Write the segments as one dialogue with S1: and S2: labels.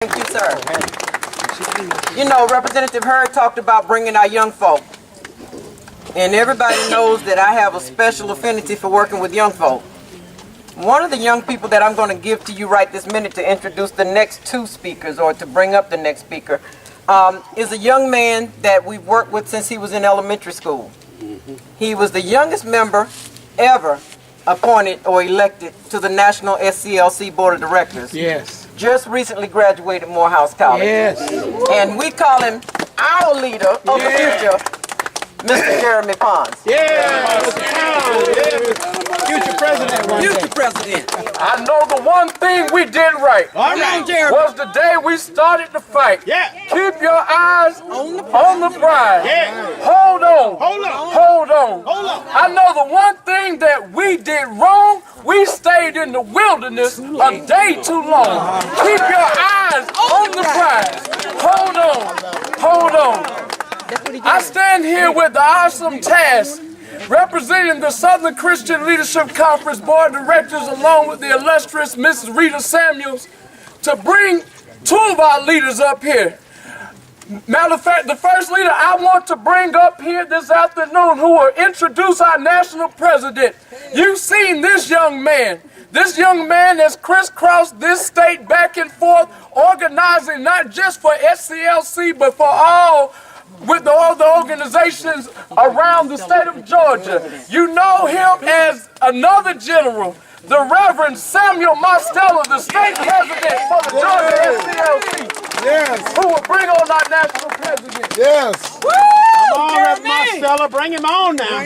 S1: Thank you, sir. You know, Representative Hurd talked about bringing our young folk. And everybody knows that I have a special affinity for working with young folk. One of the young people that I'm going to give to you right this minute to introduce the next two speakers, or to bring up the next speaker, is a young man that we've worked with since he was in elementary school. He was the youngest member ever appointed or elected to the National SCLC Board of Directors.
S2: Yes.
S1: Just recently graduated Morehouse College.
S2: Yes.
S1: And we call him our leader of the future, Mr. Jeremy Pons.
S2: Yes. Future president one day.
S1: Future president.
S3: I know the one thing we did right was the day we started the fight.
S2: Yeah.
S3: Keep your eyes on the prize.
S2: Yeah.
S3: Hold on.
S2: Hold on.
S3: Hold on.
S2: Hold on.
S3: I know the one thing that we did wrong, we stayed in the wilderness a day too long. Keep your eyes on the prize. Hold on. Hold on. I stand here with the awesome task representing the Southern Christian Leadership Conference Board of Directors, along with the illustrious Mrs. Rita Samuels, to bring two of our leaders up here. Matter of fact, the first leader I want to bring up here this afternoon, who will introduce our national president. You've seen this young man. This young man has crisscrossed this state back and forth, organizing not just for SCLC, but for all the organizations around the state of Georgia. You know him as another general, the Reverend Samuel Mosteller, the state president for the Georgia SCLC.
S2: Yes.
S3: Who will bring on our national president.
S2: Yes.
S1: Woo!
S2: Come on, Reverend Mosteller, bring him on now.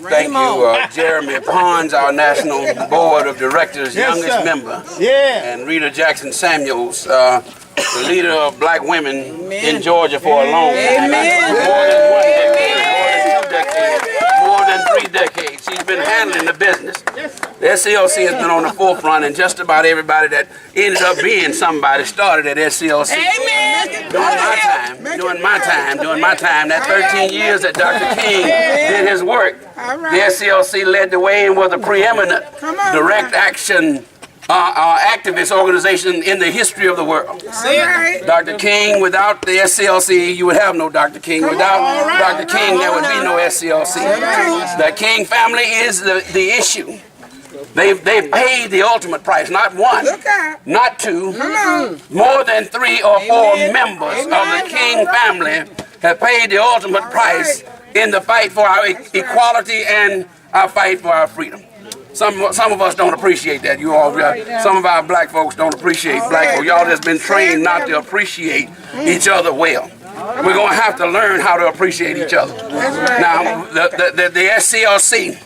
S4: Thank you, Jeremy Pons, our National Board of Directors,
S2: Yes,
S4: youngest
S2: sir.
S4: member.
S2: Yeah.
S4: And Rita Jackson Samuels, the leader of black women in Georgia for a long time. More than one decade, more than 2 decades, more than 3 decades. She's been handling the business. The SCLC has been on the forefront, and just about everybody that ended up being somebody started at SCLC. During my time, that 13 years that Dr. King did his work, the SCLC led the way and was a preeminent direct action activist organization in the history of the world. Dr. King, without the SCLC, you would have no Dr. King. Without Dr. King, there would be no SCLC. The King family is the issue. They've paid the ultimate price, not one, not two, more than 3 or 4 members of the King family have paid the ultimate price in the fight for our equality and our fight for our freedom. Some of us don't appreciate that. You all, some of our black folks don't appreciate black folks. Y'all just been trained not to appreciate each other well. We're going to have to learn how to appreciate each other. Now, the SCLC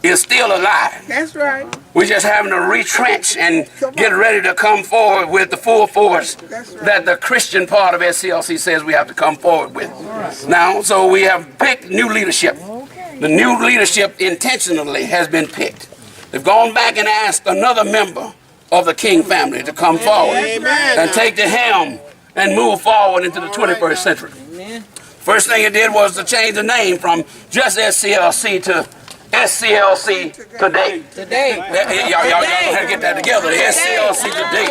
S4: is still alive.
S5: That's right.
S4: We're just having to retrench and get ready to come forward with the full force that the Christian part of SCLC says we have to come forward with. Now, so we have picked new leadership. The new leadership intentionally has been picked. They've gone back and asked another member of the King family to come forward and take the helm and move forward into the 21st century. First thing it did was to change the name from just SCLC to SCLC Today. Y'all had to get that together. The SCLC Today.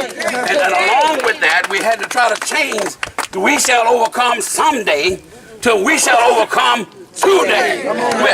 S4: And along with that, we had to try to change the "We shall overcome someday" to "We shall overcome today."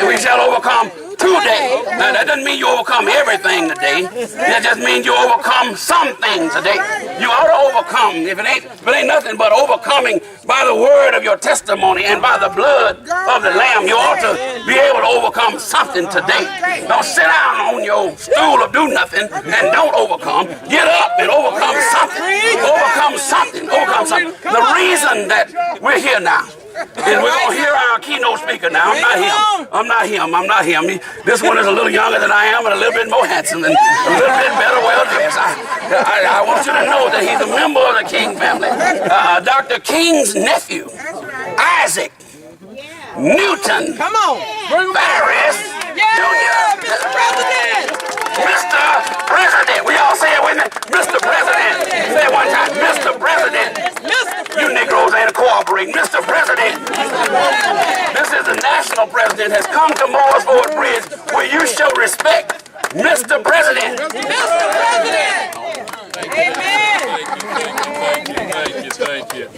S4: We shall overcome today. Now that doesn't mean you overcome everything today. That just means you overcome some things today. You ought to overcome. If it ain't nothing but overcoming by the word of your testimony and by the blood of the Lamb, you ought to be able to overcome something today. Don't sit down on your stool of do nothing and don't overcome. Get up and overcome something. Overcome something. Overcome something. The reason that we're here now is we're going to hear our keynote speaker now. I'm not him. This one is a little younger than I am and a little bit more handsome and a little bit better well dressed. I want you to know that he's a member of the King family. Dr. King's nephew, Isaac Newton Ferris Jr.
S1: Mr. President!
S4: Mr. President. We all say it with me. Mr. President. Say it one time. Mr. President. You Negroes ain't cooperating. Mr. President. This is the national president has come to Morrisford Bridge where you show respect. Mr. President.
S1: Mr. President. Amen.
S3: Thank you.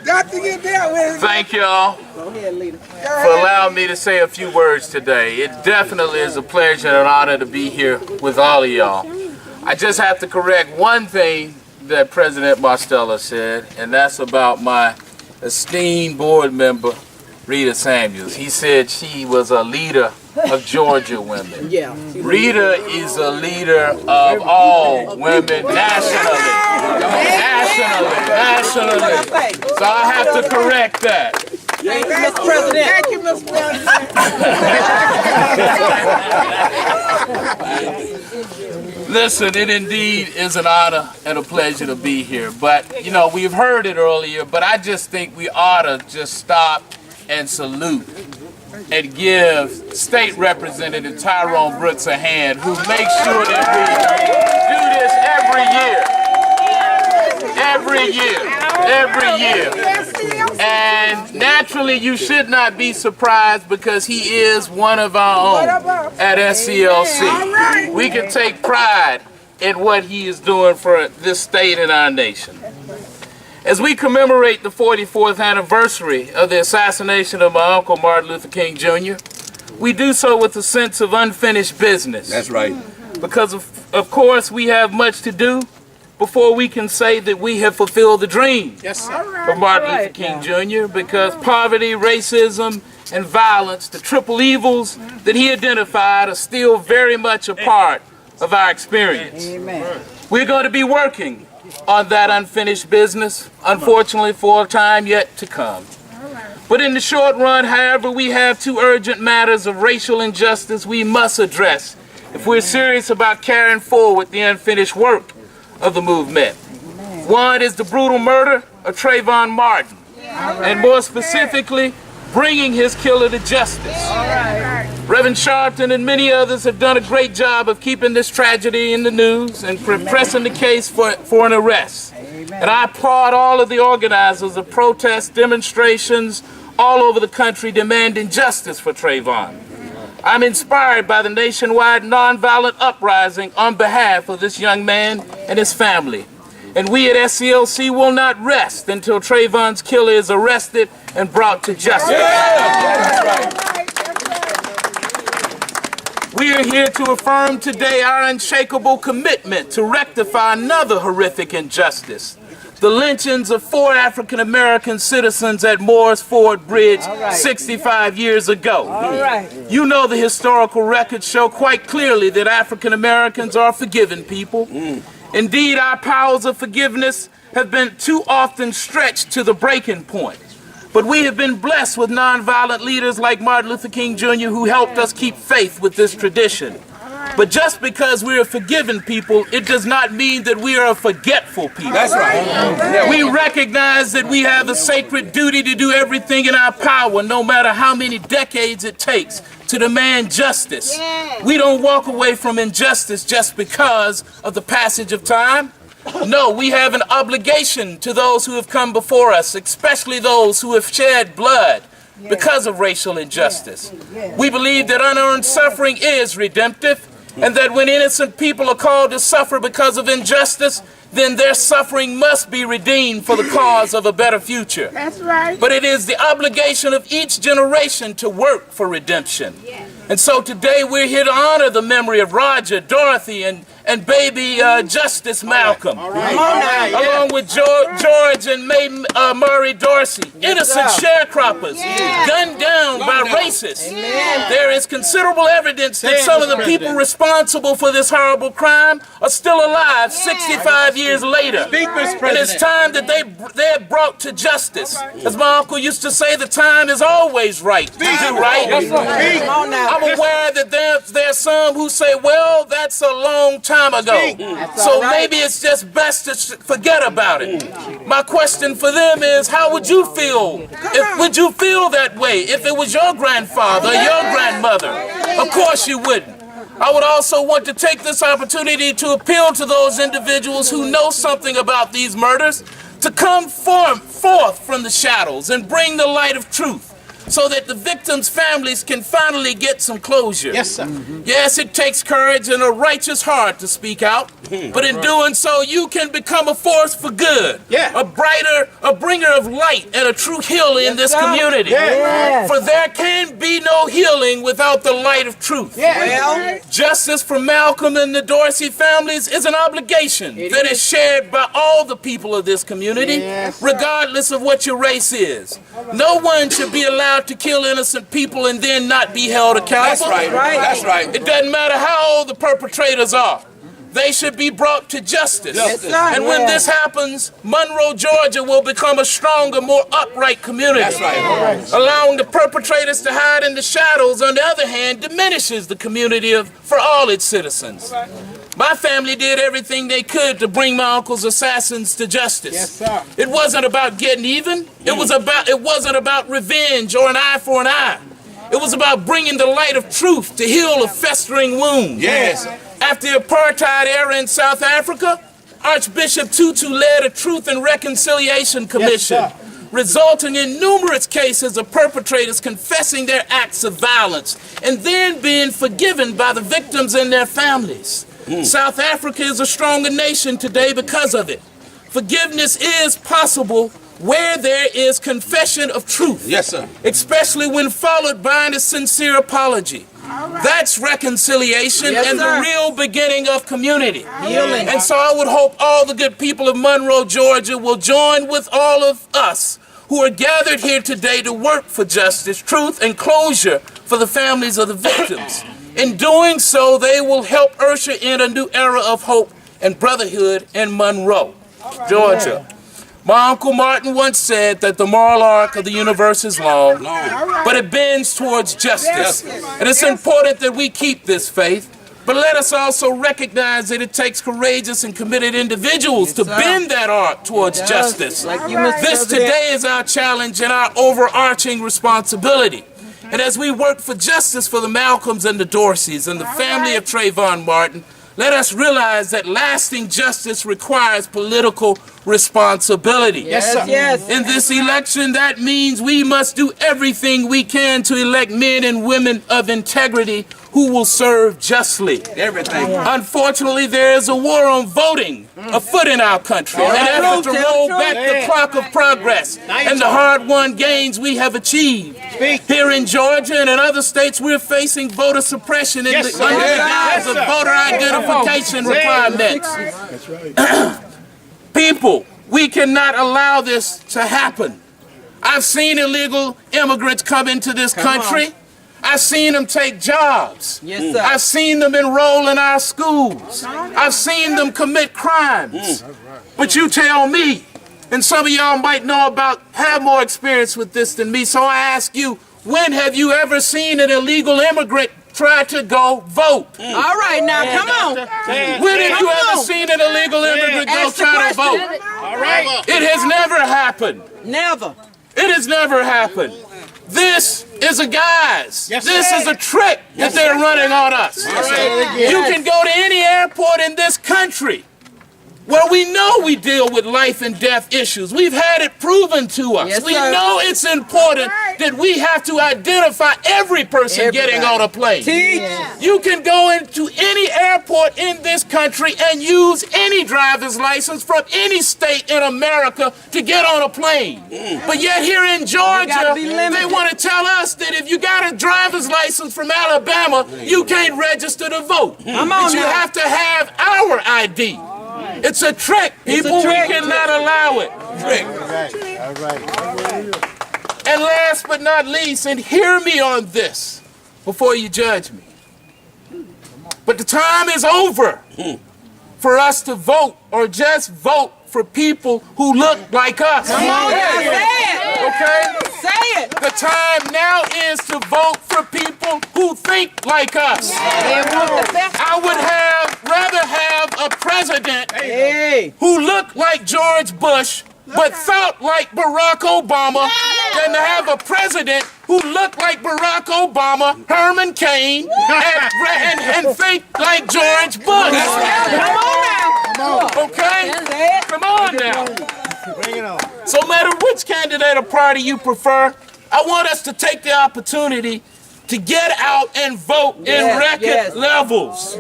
S5: Got to get that way.
S3: Thank y'all for allowing me to say a few words today. It definitely is a pleasure and an honor to be here with all of y'all. I just have to correct one thing that President Marstella said, and that's about my esteemed board member, Rita Samuels. He said she was a leader of Georgia women.
S1: Yeah.
S3: Rita is a leader of all women nationally. Nationally. So I have to correct that.
S1: Thank you, Mr. President.
S5: Thank you, Mr. President.
S3: Listen, it indeed is an honor and a pleasure to be here. But, you know, we've heard it earlier, but I just think we ought to just stop and salute and give State Representative Tyrone Brooks a hand, who makes sure that we do this every year. And naturally, you should not be surprised because he is one of our own at SCLC. We can take pride in what he is doing for this state and our nation. As we commemorate the 44th anniversary of the assassination of my uncle Martin Luther King Jr., we do so with a sense of unfinished business.
S4: That's right.
S3: Because of course we have much to do before we can say that we have fulfilled the dream of Martin Luther King Jr. Because poverty, racism, and violence, the triple evils that he identified, are still very much a part of our experience.
S5: Amen.
S3: We're going to be working on that unfinished business, unfortunately, for a time yet to come. But in the short run, however, we have two urgent matters of racial injustice we must address if we're serious about carrying forward the unfinished work of the movement. One is the brutal murder of Trayvon Martin, and more specifically, bringing his killer to justice. Reverend Sharpton and many others have done a great job of keeping this tragedy in the news and pressing the case for an arrest. And I applaud all of the organizers of protests, demonstrations all over the country demanding justice for Trayvon. I'm inspired by the nationwide nonviolent uprising on behalf of this young man and his family. And we at SCLC will not rest until Trayvon's killer is arrested and brought to justice. We are here to affirm today our unshakable commitment to rectify another horrific injustice: the lynchings of 4 African American citizens at Morris Ford Bridge 65 years ago. You know the historical records show quite clearly that African Americans are forgiven people. Indeed, our powers of forgiveness have been too often stretched to the breaking point. But we have been blessed with nonviolent leaders like Martin Luther King Jr. who helped us keep faith with this tradition. But just because we are forgiven people, it does not mean that we are a forgetful people.
S4: That's right.
S3: We recognize that we have a sacred duty to do everything in our power, no matter how many decades it takes, to demand justice. We don't walk away from injustice just because of the passage of time. No, we have an obligation to those who have come before us, especially those who have shed blood because of racial injustice. We believe that unearned suffering is redemptive, and that when innocent people are called to suffer because of injustice, then their suffering must be redeemed for the cause of a better future.
S5: That's right.
S3: But it is the obligation of each generation to work for redemption. And so today we're here to honor the memory of Roger, Dorothy, and baby Justice Malcolm, along with George and May Murray Dorsey, innocent sharecroppers gunned down by racists. There is considerable evidence that some of the people responsible for this horrible crime are still alive 65 years later. And it's time that they're brought to justice. As my uncle used to say, the time is always right to do right. I'm aware that there's some who say, well, that's a long time ago, so maybe it's just best to forget about it. My question for them is, how would you feel? Would you feel that way if it was your grandfather or your grandmother? Of course you wouldn't. I would also want to take this opportunity to appeal to those individuals who know something about these murders to come forth from the shadows and bring the light of truth.
S6: so that the victims' families can finally get some closure.
S2: Yes, sir.
S6: Yes, it takes courage and a righteous heart to speak out, but in doing so, you can become a force for good,
S2: Yeah.
S6: a bringer of light and a true healer in this community.
S2: Yeah.
S6: For there can be no healing without the light of truth.
S2: Yeah.
S6: Justice for Malcolm and the Dorsey families is an obligation that is shared by all the people of this community, regardless of what your race is. No one should be allowed to kill innocent people and then not be held accountable.
S4: That's right. That's right.
S6: It doesn't matter how old the perpetrators are. They should be brought to justice. And when this happens, Monroe, Georgia will become a stronger, more upright community.
S4: That's right.
S6: Allowing the perpetrators to hide in the shadows, on the other hand, diminishes the community for all its citizens. My family did everything they could to bring my uncle's assassins to justice.
S2: Yes, sir.
S6: It wasn't about getting even. It wasn't about revenge or an eye for an eye. It was about bringing the light of truth to heal a festering wound.
S4: Yes.
S6: After the apartheid era in South Africa, Archbishop Tutu led a Truth and Reconciliation Commission, resulting in numerous cases of perpetrators confessing their acts of violence and then being forgiven by the victims and their families. South Africa is a stronger nation today because of it. Forgiveness is possible where there is confession of truth.
S4: Yes, sir.
S6: Especially when followed by a sincere apology. That's reconciliation and the real beginning of community.
S1: Healing.
S6: And so I would hope all the good people of Monroe, Georgia will join with all of us who are gathered here today to work for justice, truth, and closure for the families of the victims. In doing so, they will help usher in a new era of hope and brotherhood in Monroe, Georgia. My Uncle Martin once said that the moral arc of the universe is long, but it bends towards justice. And it's important that we keep this faith, but let us also recognize that it takes courageous and committed individuals to bend that arc towards justice. This today is our challenge and our overarching responsibility. And as we work for justice for the Malcolms and the Dorseys and the family of Trayvon Martin, let us realize that lasting justice requires political responsibility.
S2: Yes, sir.
S1: Yes.
S6: In this election, that means we must do everything we can to elect men and women of integrity who will serve justly.
S4: Everything.
S6: Unfortunately, there is a war on voting afoot in our country, an effort to roll back the clock of progress and the hard-won gains we have achieved. Here in Georgia and in other states, we're facing voter suppression under the guise of voter identification requirements. People, we cannot allow this to happen. I've seen illegal immigrants come into this country. I've seen them take jobs.
S1: Yes, sir.
S6: I've seen them enroll in our schools. I've seen them commit crimes. But you tell me, and some of y'all might have more experience with this than me, so I ask you, when have you ever seen an illegal immigrant try to go vote?
S1: All right, now come on.
S6: When have you ever seen an illegal immigrant go
S1: Ask the
S6: try to
S1: question.
S6: vote?
S2: All right.
S6: It has never happened.
S1: Never.
S6: It has never happened. This is a guise.
S2: Yes,
S6: This
S2: sir.
S6: is a trick that they're running on us. You can go to any airport in this country where we know we deal with life and death issues. We've had it proven to us.
S1: Yes,
S6: we
S1: sir.
S6: know it's important that we have to identify every person getting on a plane.
S1: Teach.
S6: You can go into any airport in this country and use any driver's license from any state in America to get on a plane. But yet here in Georgia,
S1: gotta be limited.
S6: they want to tell us that if you got a driver's license from Alabama, you can't register to vote.
S1: Come on
S6: But you
S1: now.
S6: have to have our ID. It's a trick, people.
S1: trick.
S6: We cannot allow it. Trick. And last but not least, and hear me on this before you judge me, but the time is over for us to vote or just vote for people who look like us.
S1: Come on now, say it.
S6: Okay?
S1: Say it.
S6: The time now is to vote for people who think like us. I would rather have a president who looked like George Bush but thought like Barack Obama than to have a president who looked like Barack Obama, Herman Cain, and think like George Bush.
S1: Come on now.
S6: Okay?
S1: Say it.
S6: Come on now.
S2: Bring it on.
S6: So no matter which candidate or party you prefer, I want us to take the opportunity to get out and vote in record levels.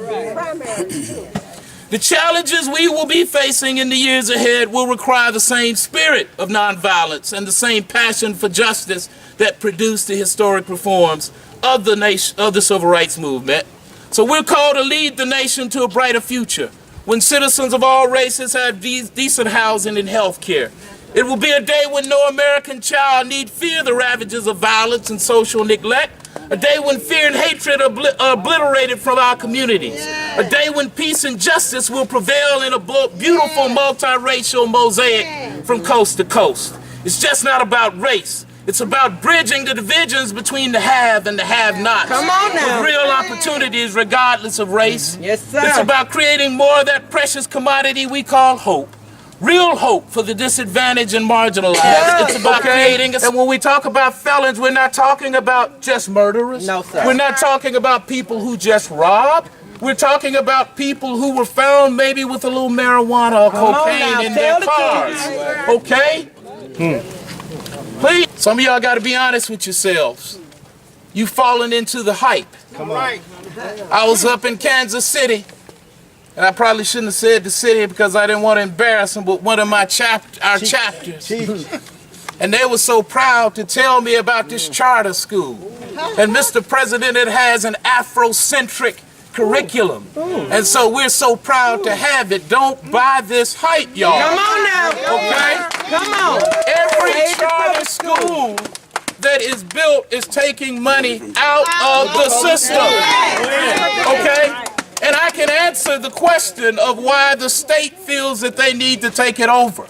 S6: The challenges we will be facing in the years ahead will require the same spirit of nonviolence and the same passion for justice that produced the historic reforms of the nation, of the civil rights movement. So we're called to lead the nation to a brighter future when citizens of all races have decent housing and health care. It will be a day when no American child need fear the ravages of violence and social neglect. A day when fear and hatred are obliterated from our communities. A day when peace and justice will prevail in a beautiful multiracial mosaic from coast to coast. It's just not about race. It's about bridging the divisions between the have and the have-nots.
S1: Come on now.
S6: With real opportunities regardless of race.
S1: Yes, sir.
S6: It's about creating more of that precious commodity we call hope. Real hope for the disadvantaged and marginalized.
S1: Yes,
S6: it's about creating a... And when we talk about felons, we're not talking about just murderers.
S1: No, sir.
S6: We're not talking about people who just robbed. We're talking about people who were found maybe with a little marijuana or cocaine in their cars. Okay? Please, some of y'all got to be honest with yourselves. You've fallen into the hype.
S2: Come on.
S6: I was up in Kansas City. And I probably shouldn't have said the city because I didn't want to embarrass them, but one of my chapters. And they were so proud to tell me about this charter school. And Mr. President, it has an Afrocentric curriculum. And so we're so proud to have it. Don't buy this hype, y'all.
S1: Come on now.
S6: Okay?
S1: Come on.
S6: Every charter school that is built is taking money out of the system. Okay? And I can answer the question of why the state feels that they need to take it over.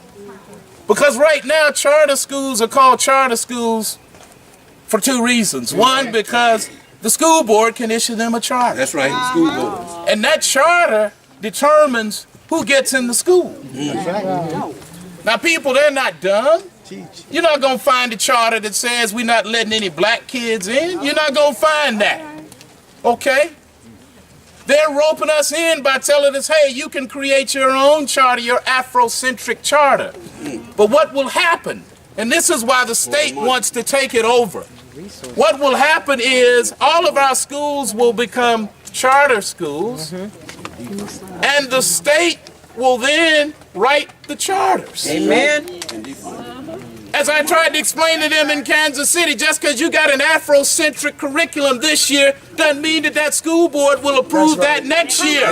S6: Because right now, charter schools are called charter schools for two reasons. One, because the school board can issue them a charter.
S4: That's right, school boards.
S6: And that charter determines who gets in the school. Now, people, they're not dumb. You're not going to find a charter that says we're not letting any black kids in. You're not going to find that. Okay? They're roping us in by telling us, hey, you can create your own charter, your Afrocentric charter. But what will happen, and this is why the state wants to take it over, what will happen is all of our schools will become charter schools, and the state will then write the charters.
S1: Amen.
S6: As I tried to explain to them in Kansas City, just because you got an Afrocentric curriculum this year doesn't mean that that school board will approve that next year.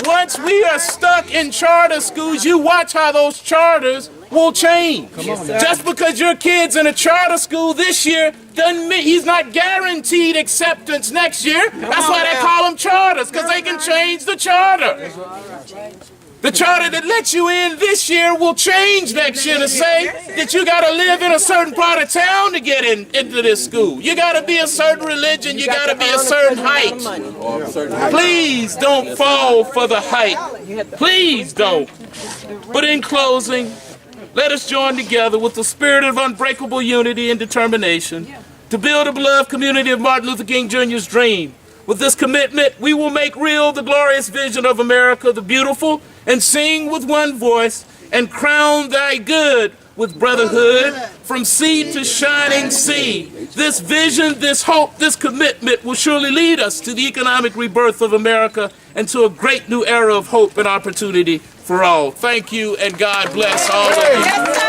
S6: Once we are stuck in charter schools, you watch how those charters will change. Just because your kid's in a charter school this year doesn't mean he's not guaranteed acceptance next year. That's why they call them charters, because they can change the charter. The charter that lets you in this year will change next year to say that you got to live in a certain part of town to get into this school. You got to be a certain religion. You got to be a certain height. Please don't fall for the hype. Please don't. But in closing, let us join together with the spirit of unbreakable unity and determination to build a beloved community of Martin Luther King Jr.'s dream. With this commitment, we will make real the glorious vision of America the beautiful and sing with one voice and crown thy good with brotherhood from sea to shining sea. This vision, this hope, this commitment will surely lead us to the economic rebirth of America and to a great new era of hope and opportunity for all. Thank you, and God bless all of you.